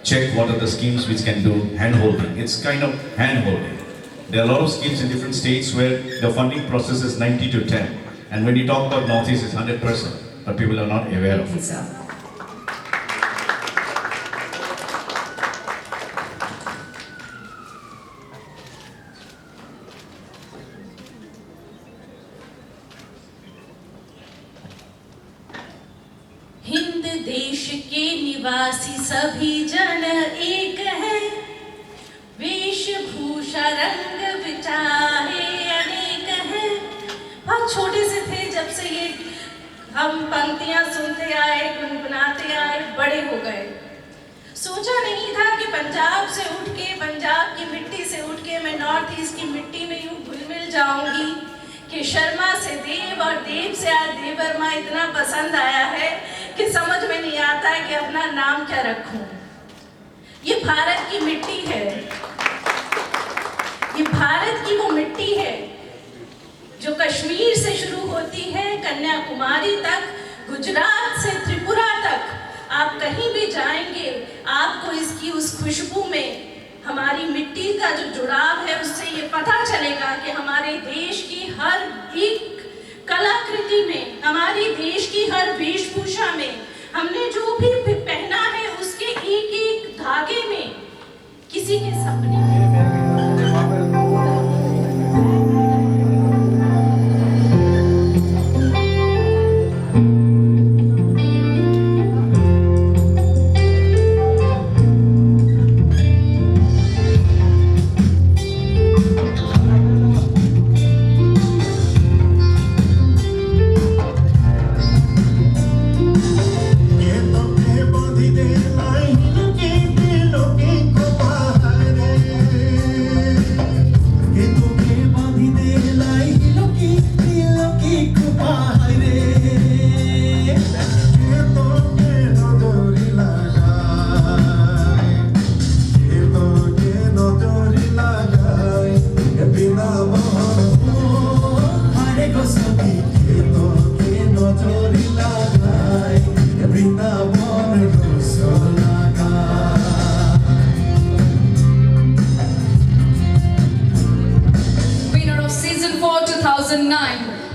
check what are the schemes which can do hand-holding. It's kind of hand-holding. There are a lot of schemes in different states where the funding process is 90 to 10. And when you talk about Northeast, it's 100%. But people are not aware of it. Sir. Hind देश के निवासी सभी जन एक है, वेशभूषा रंग विचारे अनेक है। बहुत छोटे से थे जब से ये हम पंक्तियां सुनते आए, गुनगुनाते आए, बड़े हो गए। सोचा नहीं था कि पंजाब से उठ के, पंजाब की मिट्टी से उठ के मैं नॉर्थ ईस्ट की मिट्टी में यूं घुल मिल जाऊंगी कि शर्मा से देव और देव से आज देवर्मा इतना पसंद आया है कि समझ में नहीं आता है कि अपना नाम क्या रखूं। ये भारत की मिट्टी है, ये भारत की वो मिट्टी है जो कश्मीर से शुरू होती है, कन्याकुमारी तक, गुजरात से त्रिपुरा तक। आप कहीं भी जाएंगे आपको इसकी उस खुशबू में हमारी मिट्टी का जो जुड़ाव है उससे ये पता चलेगा कि हमारे देश की हर एक कलाकृति में, हमारी देश की हर वेशभूषा में, हमने जो भी पहना है उसके एक एक धागे में किसी के सपने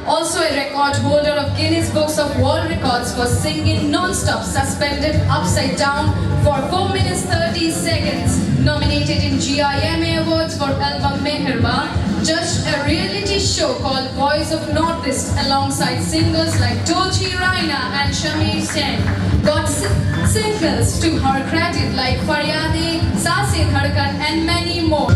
also a record holder of Guinness Books of World Records for singing non-stop, suspended upside down for 4 minutes 30 seconds. Nominated in GIMA Awards for album Meherba, judged a reality show called Voice of Northeast alongside singers like Dochi Raina and Shamir Sen. Got singles to her credit like Faryade, Saase Dhadkan and many more.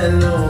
hello.